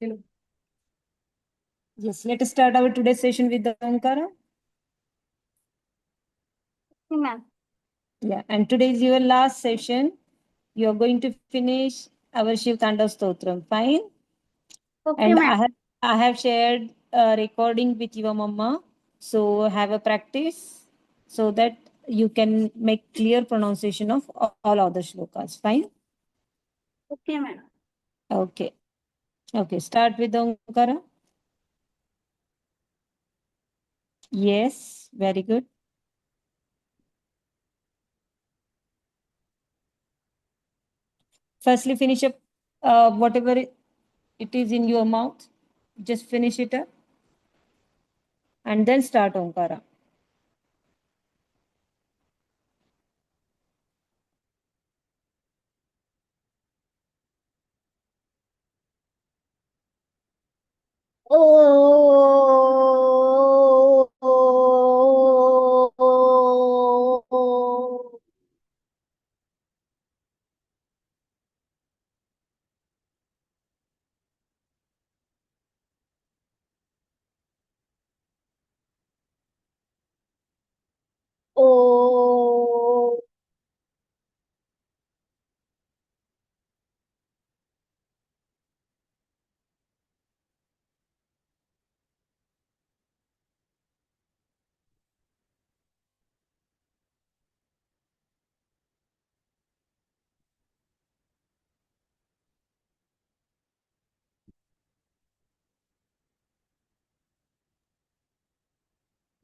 Hello. Yes, let us start our today's session with the Omkara. Ma'am. Yeah, and today is your last session. You are going to finish our Shiv Tandav Stotram. Fine. Okay, And ma'am. I have shared a recording with your mama. So have a practice so that you can make clear pronunciation of all other shlokas. Fine. Okay, ma'am. Okay. Okay. Start with the Omkara. Yes. Very good. Firstly, finish up whatever it is in your mouth. Just finish it up and then start Omkara. Oh. Oh.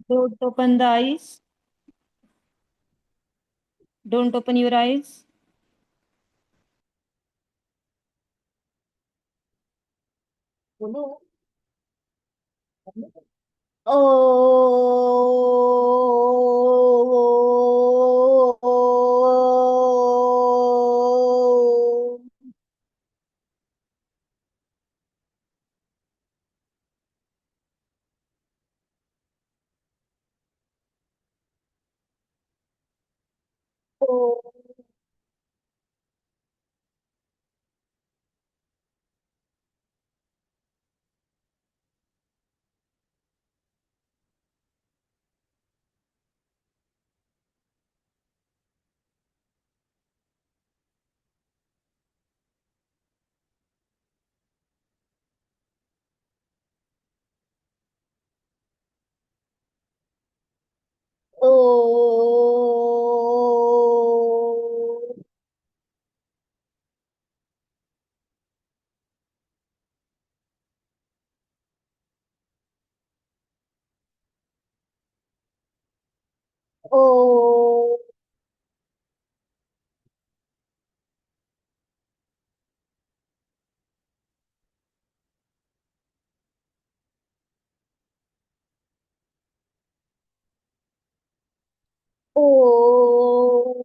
Don't open the eyes. Don't open your eyes. Oh. Oh. Oh. Oh. Oh.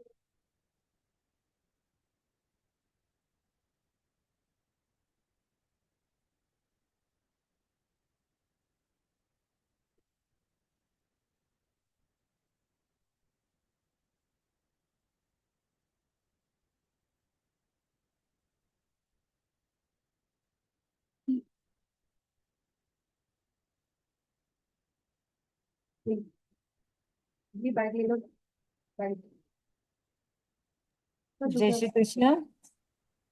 Jai Shri Krishna.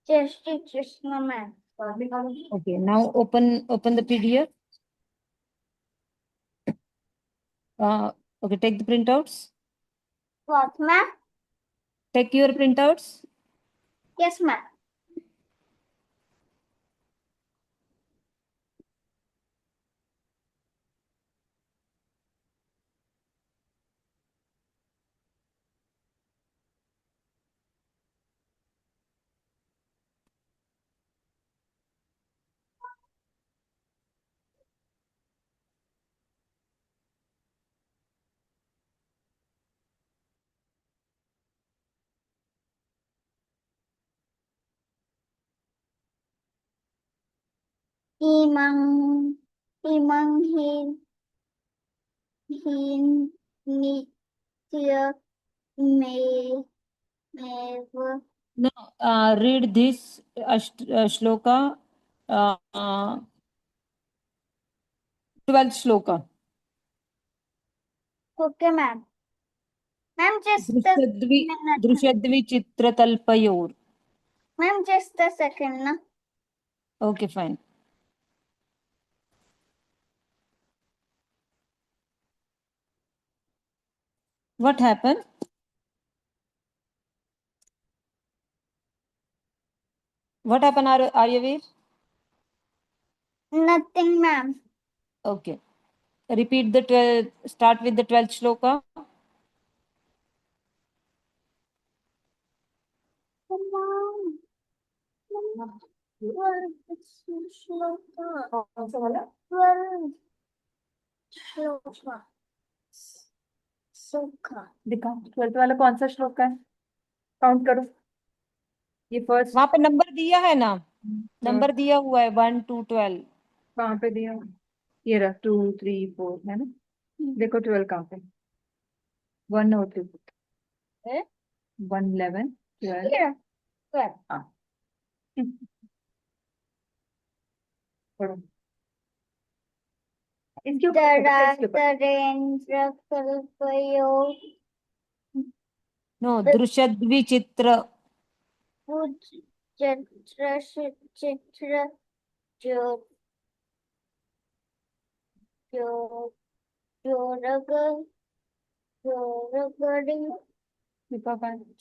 Jai Shri Krishna, ma'am. Okay, now open the PDF. Okay, take the printouts. What, ma'am? Take your printouts. Yes, ma'am. Imang imang hin nitya me mev No, read this shloka 12th shloka. Okay, ma'am. Ma'am, just a दृश्यद्वि minute. दृश्यद्वि चित्रतल्पयोर. Ma'am, just a second, na. Okay, fine. What happened? What happened, Aryaveer? Nothing, ma'am. Okay. Repeat the 12th, start with the 12th shloka. Come on. कौन सा वाला? 12 shloka. Sukha. दिखाओ 12th वाला कौन सा श्लोक है? Count करो। ये फर्स्ट वहां पे नंबर दिया है ना, नंबर दिया हुआ है 1 to 12. कहाँ पे दिया? ये रहा 2 3 4 है ना। देखो 12 कहाँ पे? 1 और 2 Eh? 1 11 12 Here. 12. हाँ पढ़ो इसके ऊपर पढ़ो, इसके ऊपर। Darendra Kalpayo No, दृश्यद्वि चित्र. Chitra Chitra Jo Jo Joraga Joragadi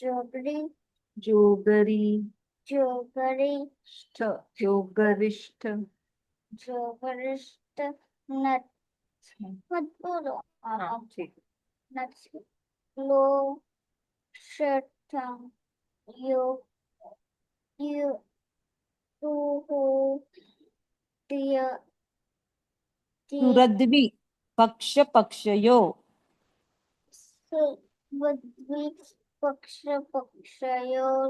Jogri जोगरी Jogari जोगरिष्ठ Jogarishta Nat Maduro हाँ ठीक Nat Lo Shatam Yo You Tuho Dia सुरद्वि पक्ष पक्षयो. Sudvi Pakshayor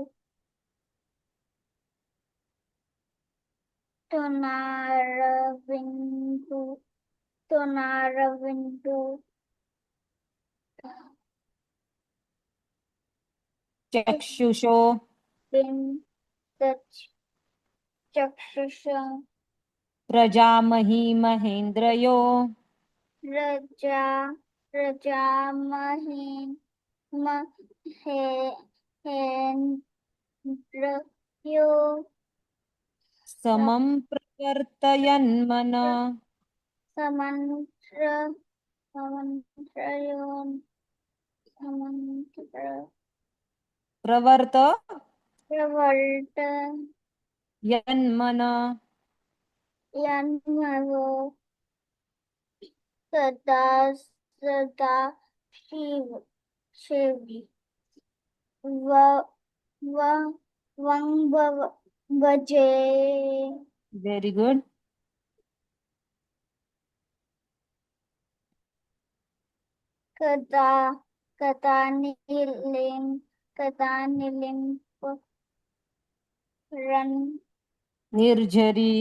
Tonaravindu चक्षुषो. Bin Chakshusha प्रजामही महेन्द्रयो. Raja Rajamahin Mahendra Yo समं प्रवर्तयन्मन. Samantra Samantrayon Samantra प्रवर्त Pravarta यन्मन. Yanmavo Sada Sada Shivi Va Va Vaje Very good. Kada Katanilim Ran निर्झरी.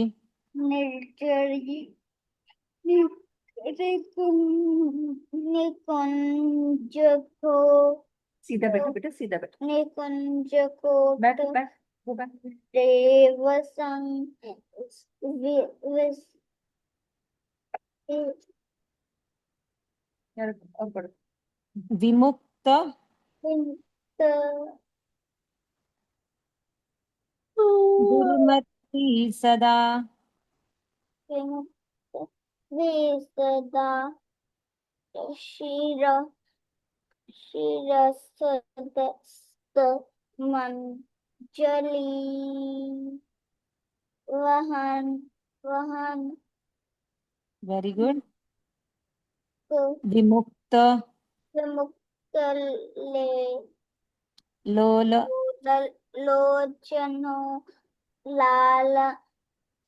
Nirjari Nikunjako सीधा बैठो बेटा सीधा बैठो Nikunjako बैठ बैठ वो बैठ Devasang Vis यार और पढ़ो विमुक्त Vinta दुर्मति सदा. Visada Shira Shirasada Manjali Vahan Very good. Ko विमुक्त Muktale लोल. Lojano Lala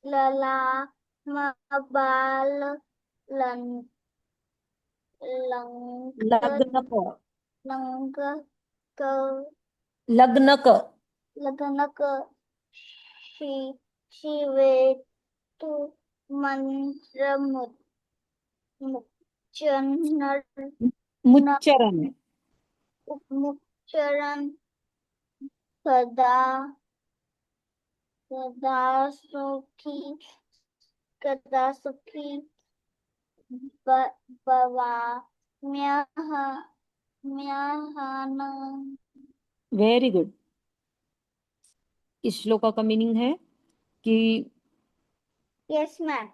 Lala Mabal Lan Langka लग्नक. Langka लग्नक. Laganak Shivetu Mantra Mukchanar मुच्चरण. Mukcharan Sada कदा सुखी कदा सुखी भवाम्यह म्यहन। Very good. इस श्लोका का मीनिंग है कि यस मैम।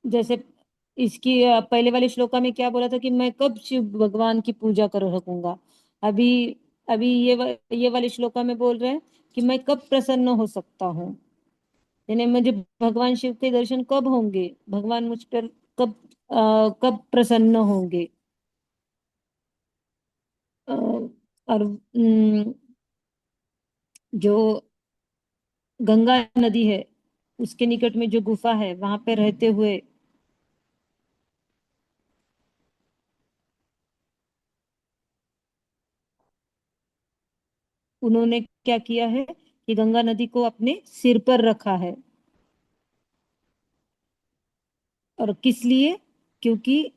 जैसे इसकी पहले वाले श्लोका में क्या बोला था कि मैं कब शिव भगवान की पूजा कर सकूंगा। अभी अभी ये वाले श्लोका में बोल रहे हैं कि मैं कब प्रसन्न हो सकता हूँ, यानी मुझे भगवान शिव के दर्शन कब होंगे, भगवान मुझ पर कब प्रसन्न होंगे। और जो गंगा नदी है उसके निकट में जो गुफा है वहां पे रहते हुए उन्होंने क्या किया है कि गंगा नदी को अपने सिर पर रखा है। और किस लिए? क्योंकि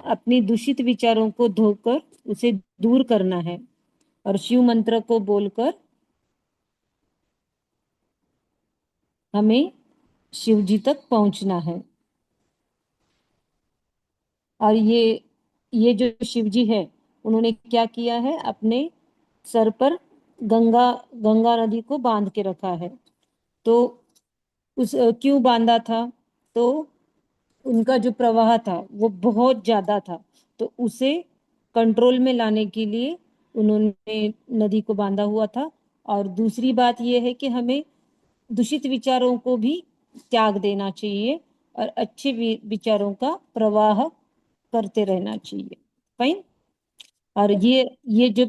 अपनी दूषित विचारों को धोकर उसे दूर करना है और शिव मंत्र को बोलकर हमें शिव जी तक पहुंचना है। और ये जो शिव जी है उन्होंने क्या किया है, अपने सर पर गंगा नदी को बांध के रखा है। तो उस क्यों बांधा था? तो उनका जो प्रवाह था वो बहुत ज्यादा था, तो उसे कंट्रोल में लाने के लिए उन्होंने नदी को बांधा हुआ था। और दूसरी बात यह है कि हमें दूषित विचारों को भी त्याग देना चाहिए और अच्छे विचारों का प्रवाह करते रहना चाहिए। फाइन। और ये जो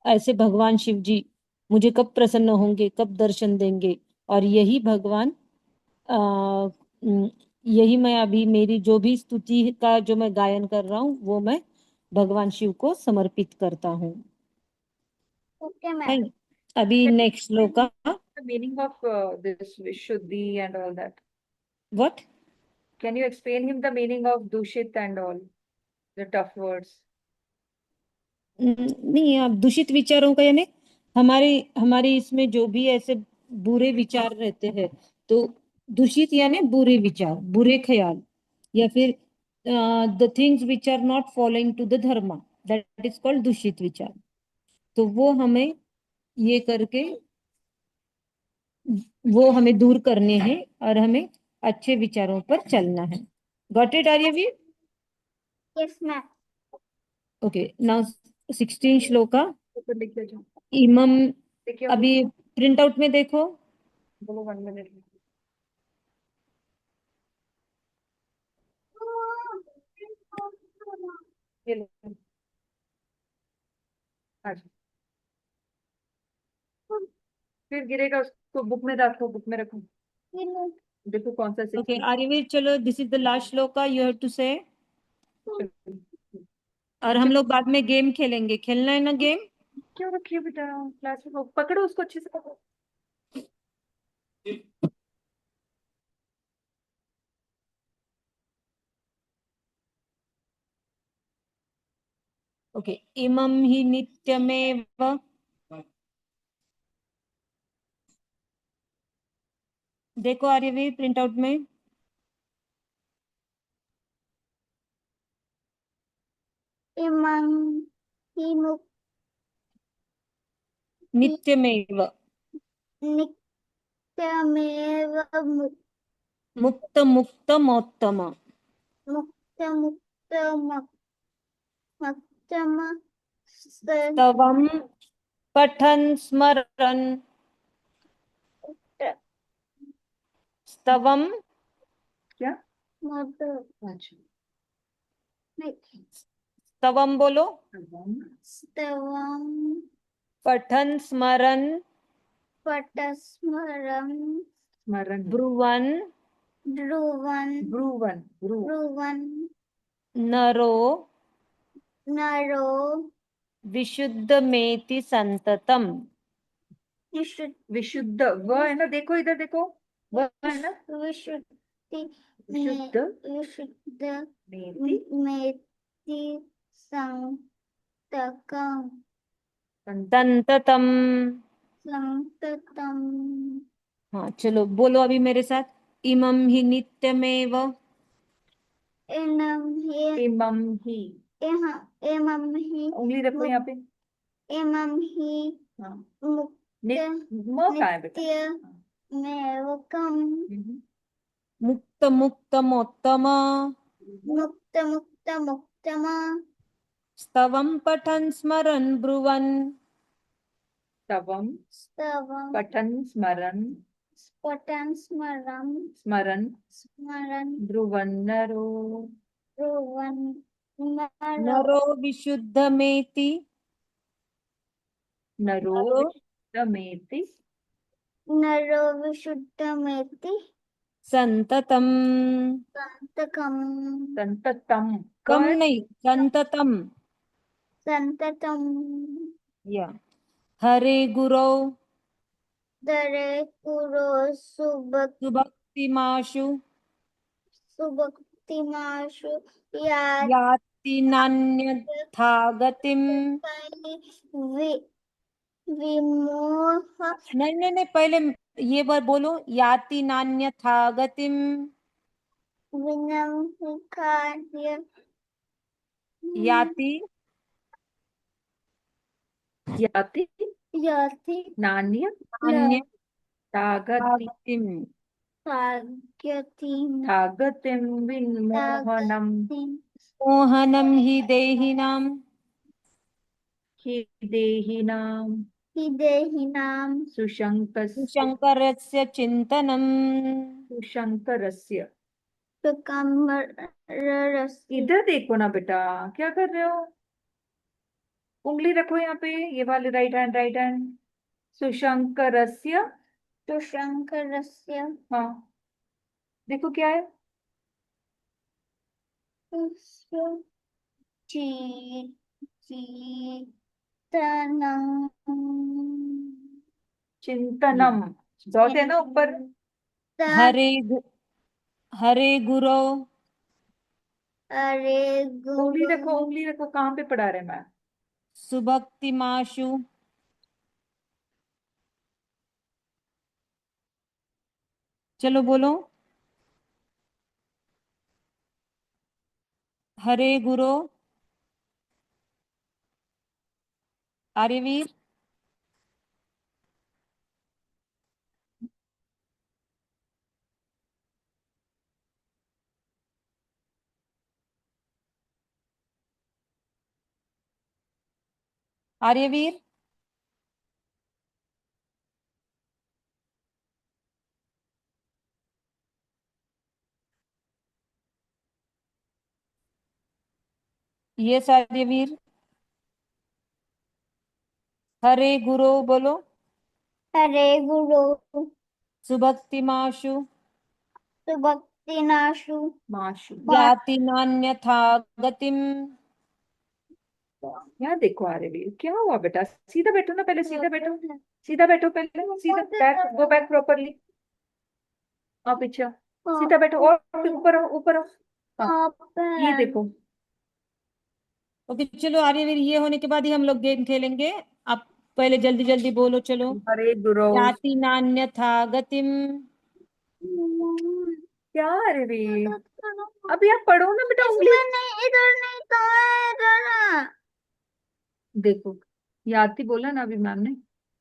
ऐसे भगवान शिव जी मुझे कब प्रसन्न होंगे, कब दर्शन देंगे, और यही भगवान यही मैं अभी मेरी जो भी स्तुति का जो मैं गायन कर रहा हूँ वो मैं भगवान शिव को समर्पित करता हूँ। Okay ma'am. फाइन। अभी नेक्स्ट श्लोक का The meaning of this Vishuddhi and all that. What? Can you explain him the meaning of Dushit and all the tough words? नहीं, आप दूषित विचारों का यानी हमारे हमारे इसमें जो भी ऐसे बुरे विचार रहते हैं, तो दूषित यानी बुरे विचार, बुरे ख्याल, या फिर the things which are not following to the dharma, that is called दूषित विचार। तो ये करके वो हमें दूर करने हैं और हमें अच्छे विचारों पर चलना है। Got it Aryaveer? Yes ma'am. Okay, now 16 shloka ऊपर लिख दे जाओ। इमम। देखिए अभी प्रिंट आउट में देखो। बोलो 1 minute। ये लो। अच्छा, फिर गिरेगा, उसको बुक में रखो, बुक में रखो। देखो कौन सा ओके 16। आर्यवीर, चलो this is the last shloka you have to say. और हम लोग बाद में गेम खेलेंगे, खेलना है ना गेम? क्यों रखी है बेटा क्लास में? पकड़ो उसको अच्छे से पकड़ो। ओके, इमं हि नित्यमेव देखो आर्यवीर प्रिंट आउट में। इमं हि नित्यमेव नित्यमेव मुक्त मुक्तमोत्तम मुक्त मुक्तम स्तवम पठन स्मरन स्तवम क्या? मद अच्छा, स्तवम बोलो, स्तवं पठन स्मरन पटस्मरं स्मरण। ब्रुवन ध्रुवं ब्रुवन, ब्रुवन् नरो नरो विशुद्धमेति संततम। विशुद्ध व है ना, देखो इधर देखो, व है ना, विशुद्धि विशुद्ध विशुद्ध मेति मेति संतकं संततम संत संततम हाँ चलो बोलो अभी मेरे साथ। इमं हि नित्यमेव एनम हे इमम ही, एह एमम ही उंगली रखो यहाँ पे। एमम ही हाँ, मुक्त म कहाँ है बेटा? नित्य मेवकम मुक्त मुक्तमोत्तम मुक्त मुक्त मुक्तम स्तवं पठन् स्मरन् ब्रुवन् तवम स्तवम पठन स्मरण स्पटन स्मरम स्मरण स्मरन ध्रुवन नरो। ब्रुवन नरो नरो विशुद्धमेति नरो नरो विषमेति नरो विशुद्धमेति संततम। संतकम संततम तम कर नहीं, संततम। संततम या हरे गुरौ दरे कुरो सुभक्तिमाशु सुभक्तिमाशु याति याति नान्यथा गतिम। वि विमोह नहीं नहीं नहीं, पहले ये बार बोलो। याति नान्यथा गतिम। विनम्रिकार्य याति याति याति नान्य नान्यथा तागति गतिम। भाग्यति तागतिम विमोहनम मोहनम हि देहिनां हि देहिनाम देहिनां सुशंकस्य शंकरस्य चिंतनम। सुशंकरस्य। सुकमरस्य इधर देखो ना बेटा, क्या कर रहे हो? उंगली रखो यहाँ पे, ये वाले राइट हैंड, राइट हैंड। सुशंकरस्य। सुशंकरस्य हाँ, देखो क्या है? ची चीतनं चिंतनम, डॉट है ना ऊपर। हरे हरे गुरौ अरे उंगली रखो, गुरु उंगली रखो, कहाँ पे पढ़ा रहे मैं? सुभक्तिमाशु। चलो बोलो। हरे गुरु आर्यवीर। आर्यवीर यस आर्यवीर। हरे गुरु बोलो। अरे गुरु सुभक्तिमाशु सुभक्तिनाशु माशु। याति नान्यथा गतिम। यहाँ देखो आर्यवीर, क्या हुआ बेटा? सीधा बैठो ना, पहले सीधा बैठो, सीधा बैठो, पहले सीधा, बैक, गो बैक प्रॉपरली। आप पीछे आओ, सीधा बैठो, और फिर ऊपर आओ, ऊपर आओ। हाँ, ये देखो। ओके चलो आर्यवीर, ये होने के बाद ही हम लोग गेम खेलेंगे। आप पहले जल्दी जल्दी बोलो चलो। हरे गुरु। याति नान्यथा गतिम। क्या आर्यवीर? अभी आप पढ़ो ना बेटा, उंगली इसमें नहीं, इधर नहीं तो है, इधर देखो। याति बोला ना अभी मैम ने,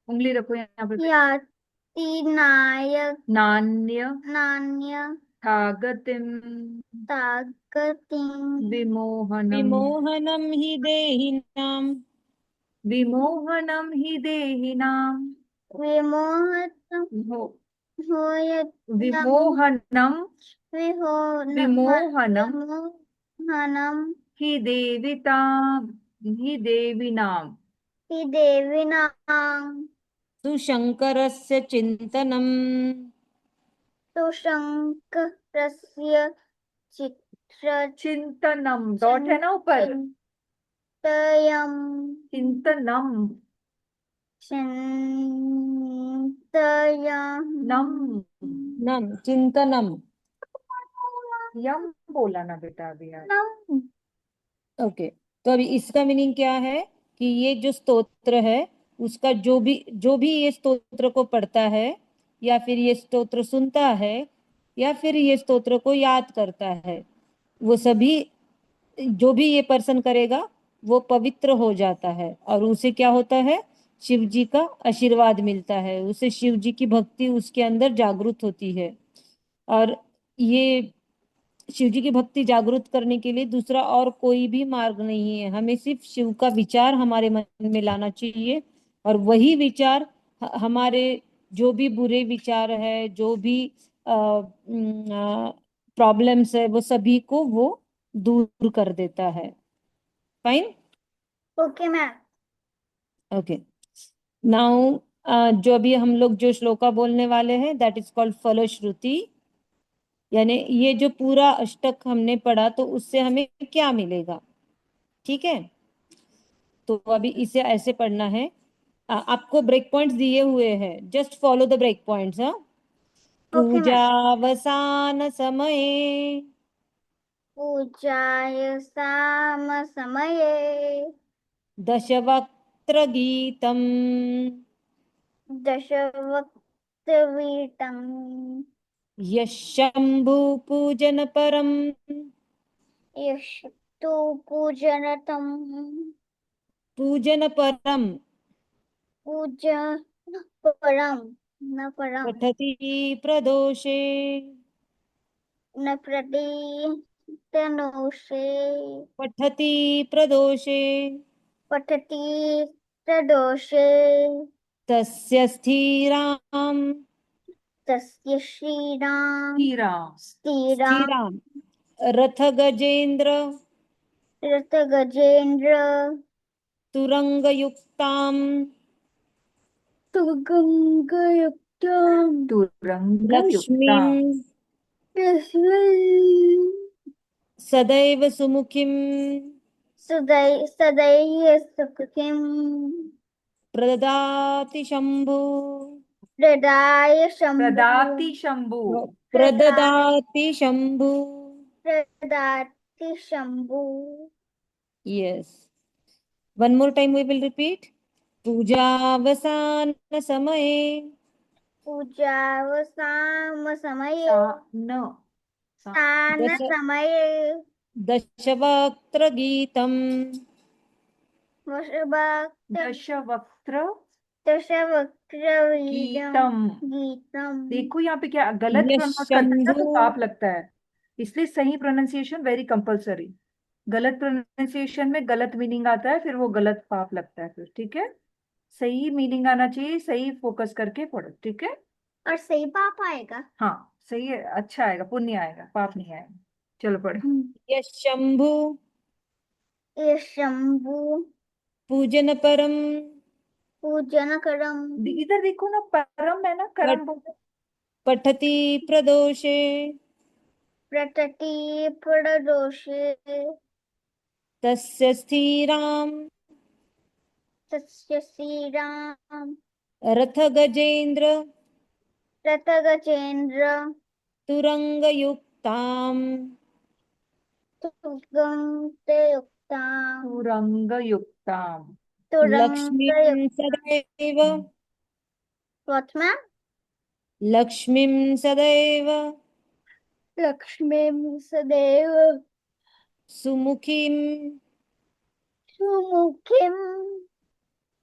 उंगली रखो यहाँ पे। याति नायक नान्य नान्य थागतिम तागतिं विमोहनम विमोहनम हि देहिनां विमोहनम ही देहिनाम। विमोहत हो, होयत विमोहनम विमोहनम विमोहनम ही देविताम ही देविनाम हि देविनां सुशंकरस्य चिंतनम। सुशंकरस्य चित्र चिंतनम, डॉट है ना ऊपर। चिन्तयं चिंतनम चिन्तयं नम, नम चिंतनम। यम बोला ना बेटा अभी यार। ओके तो अभी इसका मीनिंग क्या है कि ये जो स्तोत्र है उसका जो भी ये स्तोत्र को पढ़ता है या फिर ये स्तोत्र सुनता है या फिर ये स्तोत्र को याद करता है, वो सभी, जो भी ये पर्सन करेगा वो पवित्र हो जाता है और उसे क्या होता है, शिव जी का आशीर्वाद मिलता है, उसे शिव जी की भक्ति उसके अंदर जागृत होती है। और ये शिव जी की भक्ति जागृत करने के लिए दूसरा और कोई भी मार्ग नहीं है, हमें सिर्फ शिव का विचार हमारे मन में लाना चाहिए और वही विचार हमारे जो भी बुरे विचार है, जो भी प्रॉब्लम्स है, वो सभी को वो दूर कर देता है। Fine. Okay ma'am. Okay. Now जो अभी हम लोग जो श्लोका बोलने वाले हैं दैट इज कॉल्ड फलश्रुति, यानी ये जो पूरा अष्टक हमने पढ़ा तो उससे हमें क्या मिलेगा। ठीक है, तो अभी इसे ऐसे पढ़ना है। आपको ब्रेक पॉइंट्स दिए हुए हैं, just follow the break points. हाँ। Okay ma'am. पूजावसान समये पूजाय साम समये दशवक्त्र गीतम दशवक्त्रवीटं यशंभु पूजन परम यस्तु पूजनतं पूजन परम पूजन परम न परम पठति प्रदोषे न प्रदीप्तनोषे पठति प्रदोषे पठति प्रदोषे तस्य स्थिराम तस्य श्रीराम श्रीराम श्रीराम स्थिराम रथ गजेंद्र ऋतगजेन्द्र तुरंगयुक्ताम तुगंगयुक्तम तुरंग युक्ता लक्ष्मीं सदैव सुमुखीं सदैव सुखिं प्रददाति शंभु प्रदाय शंभु प्रदाति शंभु प्रददाति शंभु। प्रदाति शंभु। Yes, one more time we will repeat. पूजावसान समये पूजावसाम समये न स्नान दश समये दशवक्त्र गीतम वशभक्त दशवक्त्र दशवक्त्रवीर्यं गीतम। गीतम। देखो यहाँ पे क्या गलत प्रोनाउंस करते हैं ना यशंभु तो पाप लगता है, इसलिए सही प्रोनाउंसिएशन वेरी कंपलसरी। गलत प्रोनाउंसिएशन में गलत मीनिंग आता है, फिर वो गलत पाप लगता है फिर। ठीक है, सही मीनिंग आना चाहिए, सही फोकस करके पढ़ो। ठीक है। और सही पाप आएगा। हाँ सही है, अच्छा आएगा, पुण्य आएगा, पाप नहीं आएगा। चलो पढ़ो। यशंभु ये शंभु पूजन परम पूजन करम इधर देखो ना, परम है ना, करम बोलते हैं। पठति प्रदोषे प्रतति प्रदोषे तस्य स्थिराम तस्य श्रीराम रथ गजेंद्र रतगजेन्द्र तुरंगयुक्ताम तुगंतयुक्तां तुरंग युक्ताम। लक्ष्मीं तुरंगयुक्तां। सदैव What ma'am? लक्ष्मीं सदैव लक्ष्मीं सदैव सुमुखीं सुमुखीं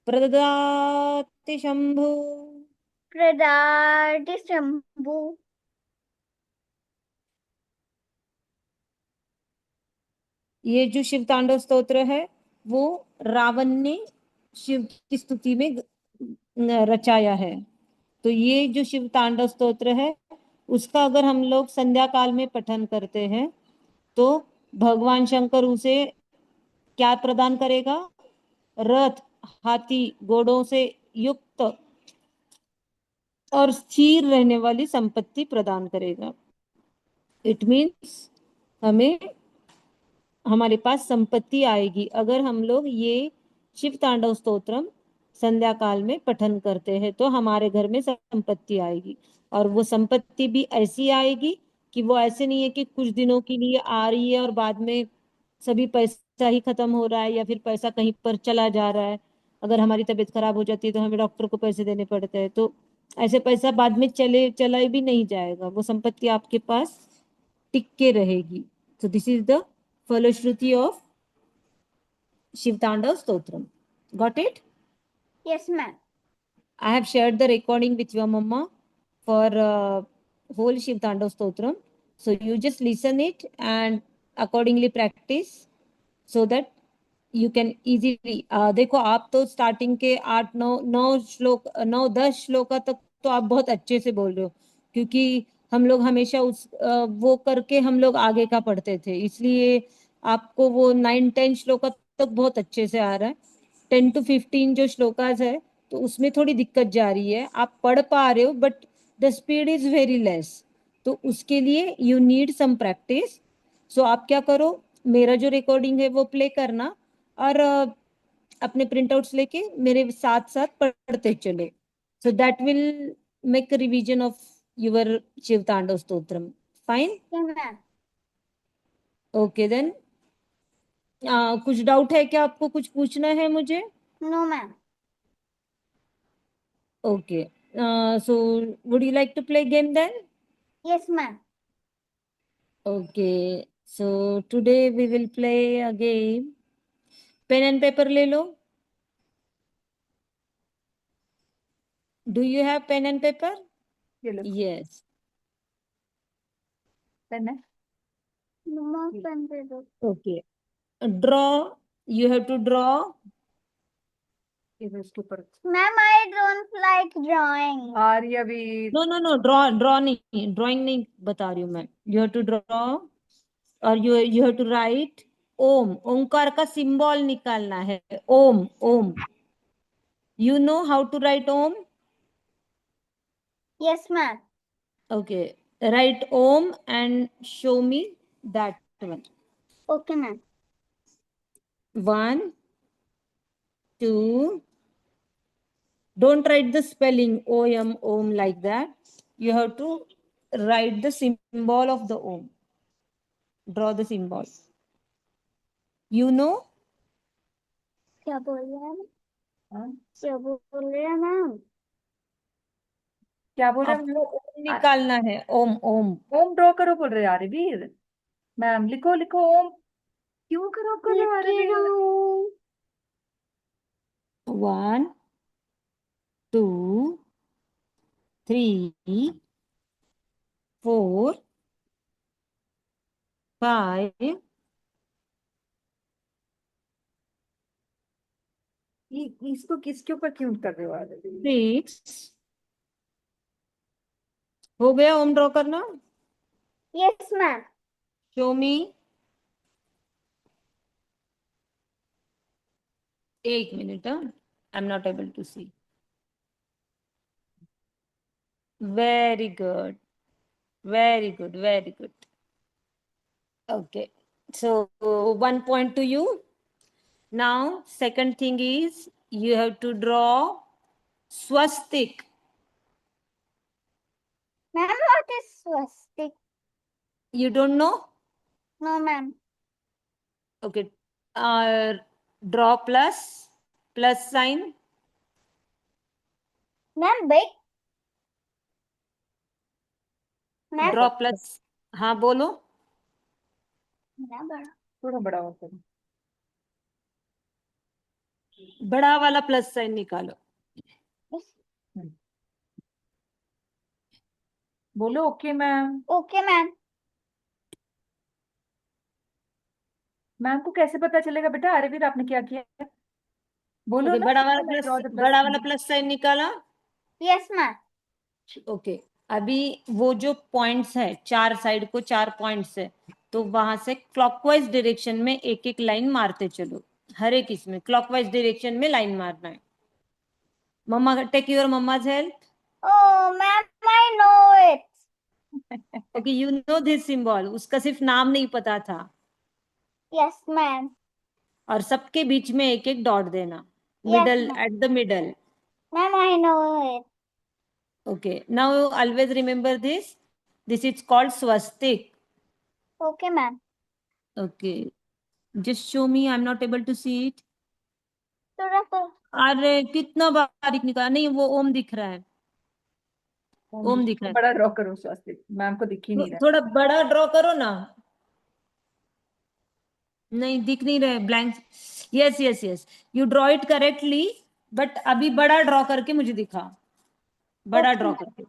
प्रददाति शंभु। प्रदाति शंभु। ये जो शिव तांडव स्तोत्र है वो रावण ने शिव की स्तुति में रचाया है। तो ये जो शिव तांडव स्तोत्र है उसका अगर हम लोग संध्या काल में पठन करते हैं तो भगवान शंकर उसे क्या प्रदान करेगा, रथ, हाथी, घोड़ों से युक्त और स्थिर रहने वाली संपत्ति प्रदान करेगा। इट मीन्स हमें, हमारे पास संपत्ति आएगी अगर हम लोग ये शिव तांडव स्तोत्रम संध्या काल में पठन करते हैं, तो हमारे घर में संपत्ति आएगी। और वो संपत्ति भी ऐसी आएगी कि वो ऐसे नहीं है कि कुछ दिनों के लिए आ रही है और बाद में सभी पैसा ही खत्म हो रहा है या फिर पैसा कहीं पर चला जा रहा है। अगर हमारी तबीयत खराब हो जाती है तो हमें डॉक्टर को पैसे देने पड़ते हैं, तो ऐसे पैसा बाद में चला भी नहीं जाएगा, वो संपत्ति आपके पास टिक के रहेगी। So this is the फलश्रुति of Shiv Tandav stotram. Got it? Yes, ma'am. I have shared the recording with your mama for whole Shiv Tandav Stotram. So you just listen it and accordingly practice so that you can easily देखो आप तो starting के 8 9 10 श्लोका तक तो आप बहुत अच्छे से बोल रहे हो, क्योंकि हम लोग हमेशा वो करके हम लोग आगे का पढ़ते थे, इसलिए आपको वो 9 10 श्लोका तक बहुत अच्छे से आ रहा है। 10 to 15 जो श्लोकाज है तो उसमें थोड़ी दिक्कत जा रही है, आप पढ़ पा रहे हो but the speed is very less, तो उसके लिए यू नीड सम प्रैक्टिस। सो आप क्या करो, मेरा जो रिकॉर्डिंग है वो प्ले करना और अपने प्रिंट आउट्स लेके मेरे साथ साथ पढ़ते चलो, so that will make revision of your Shiv Tandav Stotram. Fine, Yes, ma'am. Okay then. कुछ डाउट है क्या आपको, कुछ पूछना है मुझे? No, ma'am. Okay, so would you like to play game then? Yes, ma'am. Okay, so today we will play a game. Pen and paper ले लो. Do you have pen and paper? ये लो Yes. Pen है। No more pen paper. Okay. Draw. You have to draw. ये लो इसके ऊपर। Ma'am, I don't like drawing. Aryaveer. No. Draw नहीं. Drawing नहीं बता रही हूँ मैं. You have to draw और you have to write ओम, ओंकार का सिंबल निकालना है। ओम, ओम। You know how to write Om? Yes, ma'am. Okay. Write Om and show me that one. Okay, ma'am. 1, 2. Don't write the spelling OM, Om like that. You have to write the symbol of the Om. Draw the symbol. You know? क्या बोल रहे हैं? हाँ? क्या बोल रहे हैं ma'am? क्या बोल रहे आपको ओम निकालना है। ओम, ओम। ओम ड्रॉ करो बोल रहे आर्यवीर। मैम लिखो लिखो ओम। क्यों खराब कर रहे हो लिख रहा आर्यवीर? हूँ। 1, 2, 3, 4, 5, इसको किसके ऊपर क्यों कर रहे हो आर्यवीर? 6। हो गया ओम ड्रॉ करना? Yes, ma'am. Show me. एक minute, I am not able to see. Very good, very good, very good. Okay, so 1 point to you. Now, second thing is you have to draw swastik. Ma'am, what is swastik? You don't know? No, ma'am. Okay. Draw plus sign. Ma'am, big. Ma'am, Draw plus. हाँ बोलो। ना बड़ा. थोड़ा बड़ा और करो। बड़ा वाला प्लस साइन निकालो। Yes. बोलो okay ma'am. Okay, ma'am. Ma'am को कैसे पता चलेगा बेटा आर्यवीर आपने क्या किया? बोलो Okay, ना। बड़ा वाला प्लस साइन निकाला। Yes, ma'am. ओके, अभी वो जो पॉइंट्स है, 4 साइड को 4 पॉइंट्स है, तो वहां से क्लॉकवाइज डायरेक्शन में एक एक लाइन मारते चलो। हर एक इसमें क्लॉकवाइज डायरेक्शन में लाइन मारना है। Mama, take your mama's help. Oh, ma'am, I know it. Okay, you know this symbol, उसका सिर्फ नाम नहीं पता था। Yes, ma'am. और सबके बीच में एक एक डॉट देना, Yes, middle, ma'am. At the middle. Ma'am, I know it. Okay, now always remember this is called swastik. Okay, ma'am. Okay, just show me, I am not able to see it. थोड़ा तो अरे कितना बारीक निकाला, नहीं वो ओम दिख रहा है, ओम दिख रहा है। बड़ा ड्रॉ करो स्वास्तिक, मैम को दिख ही नहीं रहा थोड़ा बड़ा ड्रॉ करो ना, नहीं दिख नहीं रहे blank. Yes yes yes, you draw it correctly, but अभी बड़ा ड्रॉ करके मुझे दिखा, है। बड़ा ओके ड्रॉ मैम। करके।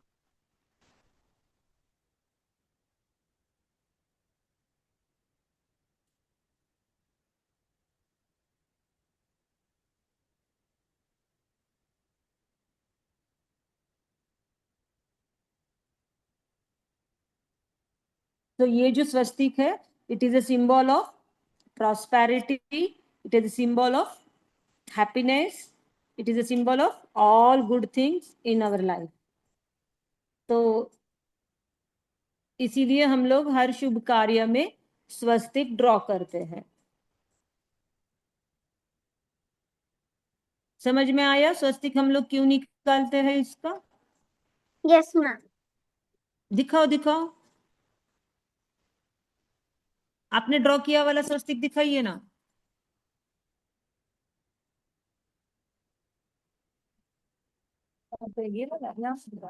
तो ये जो स्वस्तिक है, it is a symbol of prosperity, it is a symbol of happiness, it is a symbol of all good things in our life। तो इसीलिए हम लोग हर शुभ कार्य में स्वस्तिक ड्रॉ करते हैं। समझ में आया स्वस्तिक हम लोग क्यों निकालते हैं इसका? Yes ma'am. दिखाओ दिखाओ, आपने ड्रॉ किया वाला स्वस्तिक दिखाइए ना। है। तो ये लगा यहाँ से लगा।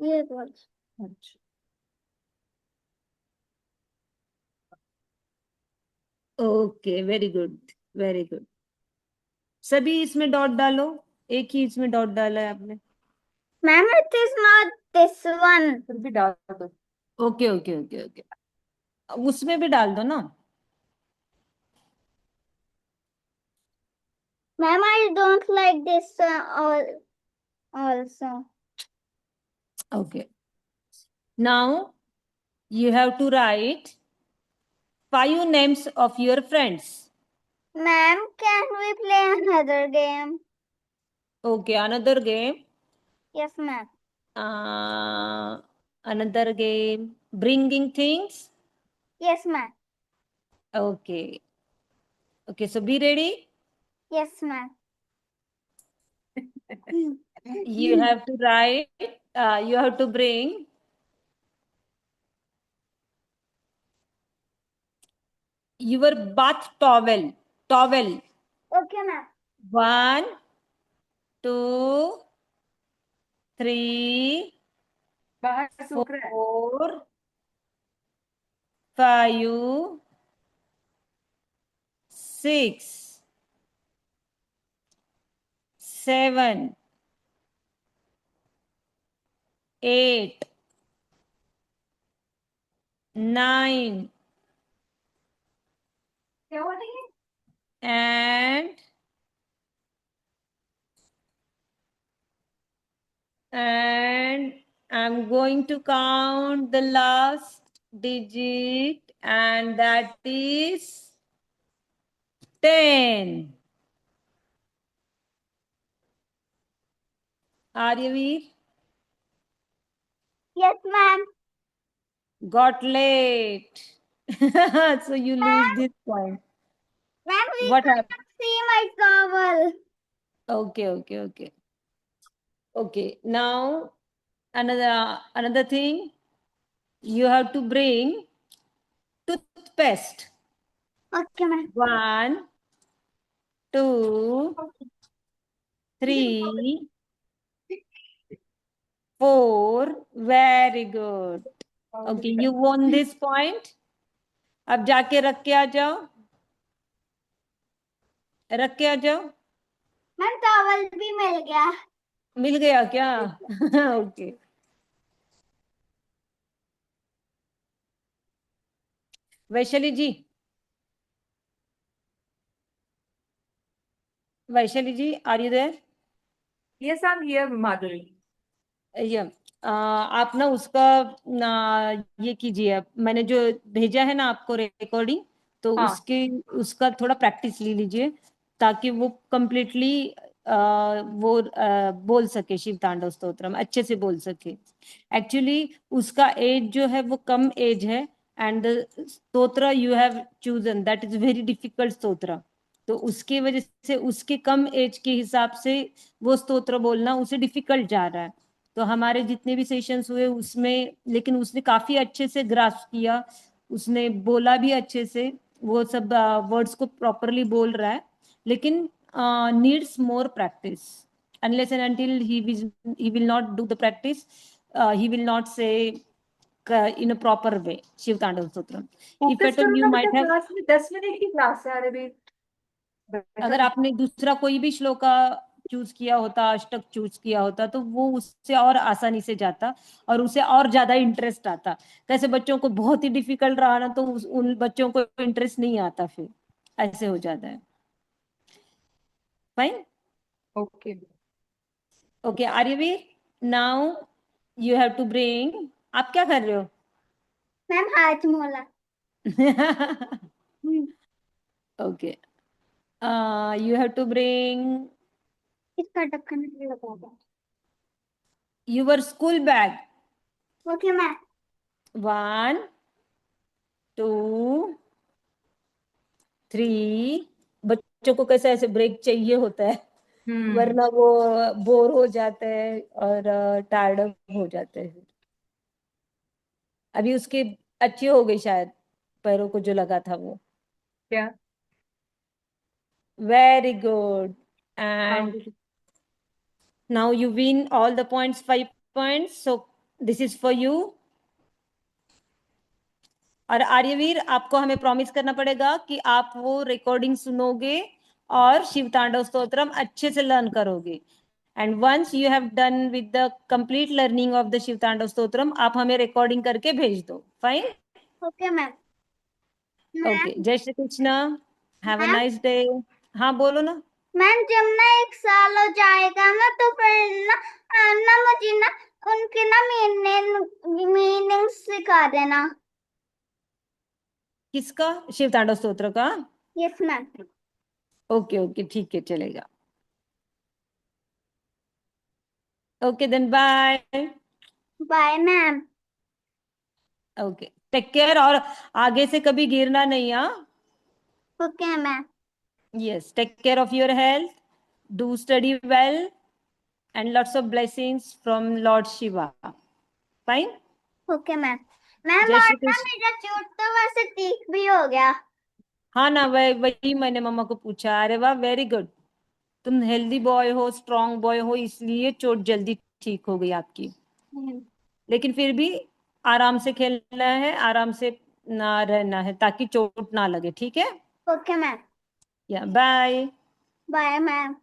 ये बोल। अच्छा, okay, very good, very good. सभी इसमें डॉट डालो, एक ही इसमें डॉट डाला है आपने। Ma'am it is not this one. फिर भी डाल दो। ओके ओके ओके ओके, उसमें भी डाल दो ना। Ma'am I don't like this also. Okay, now you have to write 5 names of your friends। Ma'am, can we play another game? Okay, another game, Yes, ma'am. another game, bringing things। Yes, ma'am. Okay, okay, so be ready, Yes, ma'am. you have to write, you have to bring your bath towel, Okay, ma'am. 1 2 3 बाहर सूख रहा है। 4 5 6 7 8 9 क्या हो रही है? and I'm going to count the last digit, and that is 10। Aryaveer Yes, ma'am. got late, so you lose this point। Ma'am, we What happened? cannot see my towel. Okay, okay, okay, okay. Now another thing, you have to bring toothpaste, Okay, ma'am. 1 2 3 4, very good। Okay, you won this point। अब जाके रख के आ जाओ, रख के आ जाओ। Ma'am towel भी मिल गया। मिल गया क्या? Okay, Vaishali ji, Vaishali ji, are you there? Yes, I'm here, Madhuri. ये आप ना उसका ना ये कीजिए, आप मैंने जो भेजा है ना आपको रिकॉर्डिंग, तो हाँ। उसके उसका थोड़ा प्रैक्टिस ले लीजिए, ताकि वो कंप्लीटली वो बोल सके, शिव तांडव स्तोत्रम अच्छे से बोल सके। एक्चुअली उसका एज जो है वो कम एज है, एंड स्तोत्र you have chosen that is very difficult स्तोत्र, तो उसकी वजह से उसके कम एज के हिसाब से वो स्तोत्र बोलना उसे डिफिकल्ट जा रहा है। तो हमारे जितने भी सेशंस हुए उसमें, लेकिन उसने काफी अच्छे से ग्रास्प किया, उसने बोला भी अच्छे से, वो सब वर्ड्स को प्रॉपरली बोल रहा है। लेकिन needs more practice. Unless and until he will not do the practice, he will not say in a proper way Shiv Tandav Stotram. If focus at all करो you ना might बेटा, have, class में 10 minute की class है। अरे बेटा अगर आपने दूसरा कोई भी श्लोका चूज किया होता, अष्टक चूज किया होता, तो वो उससे और आसानी से जाता और उसे और ज्यादा इंटरेस्ट आता। कैसे बच्चों को बहुत ही डिफिकल्ट रहा ना, तो उन बच्चों को इंटरेस्ट नहीं आता, फिर ऐसे हो जाता है। Fine, okay. Okay Aryaveer, now you have to bring. आप क्या कर रहे हो? मैम हाथ मोला। Okay, you have to bring इसका ढक्कन लगा दो। Your school bag. Okay ma'am. 1 2 3। बच्चों को कैसे ऐसे ब्रेक चाहिए होता है, वरना वो बोर हो जाते हैं और टायर्ड हो जाते हैं। अभी उसकी अच्छी हो गई शायद, पैरों को जो लगा था वो। क्या? Very good. हाँ एंड बेटा। now you win all the points, 5 points, so this is for you। और आर्यवीर, आपको हमें प्रॉमिस करना पड़ेगा कि आप वो रिकॉर्डिंग सुनोगे और शिव तांडव स्तोत्रम अच्छे से लर्न करोगे। And once you have done with the complete learning of the Shiv Tandav Stotram, आप हमें रिकॉर्डिंग करके भेज दो। Fine, okay ma'am. Okay. Ma'am जय Shri Krishna, have a ma'am nice day. हाँ बोलो ना। मैम जब ना 1 साल हो जाएगा ना, तो फिर ना मुझे ना उनके ना मीनिंग सिखा देना। किसका? शिव तांडव स्तोत्र का? Yes ma'am. ओके ओके, ठीक है, चलेगा। Okay then, bye. Bye ma'am. Okay, take care, और आगे से कभी गिरना नहीं। हाँ, okay ma'am. yes, take care of your health, do study well, and lots of blessings from Lord Shiva। Fine। Okay ma'am. Ma'am जय और श्री ना कृष्ण। मेरा चोट तो वैसे ठीक भी हो गया। हाँ ना, वही मैंने मम्मा को पूछा। अरे वाह, वेरी गुड। तुम हेल्दी बॉय हो, स्ट्रांग बॉय हो, इसलिए चोट जल्दी ठीक हो गई आपकी। लेकिन फिर भी आराम से खेलना है, आराम से ना रहना है, ताकि चोट ना लगे, ठीक है? Okay ma'am. या बाय। Bye ma'am.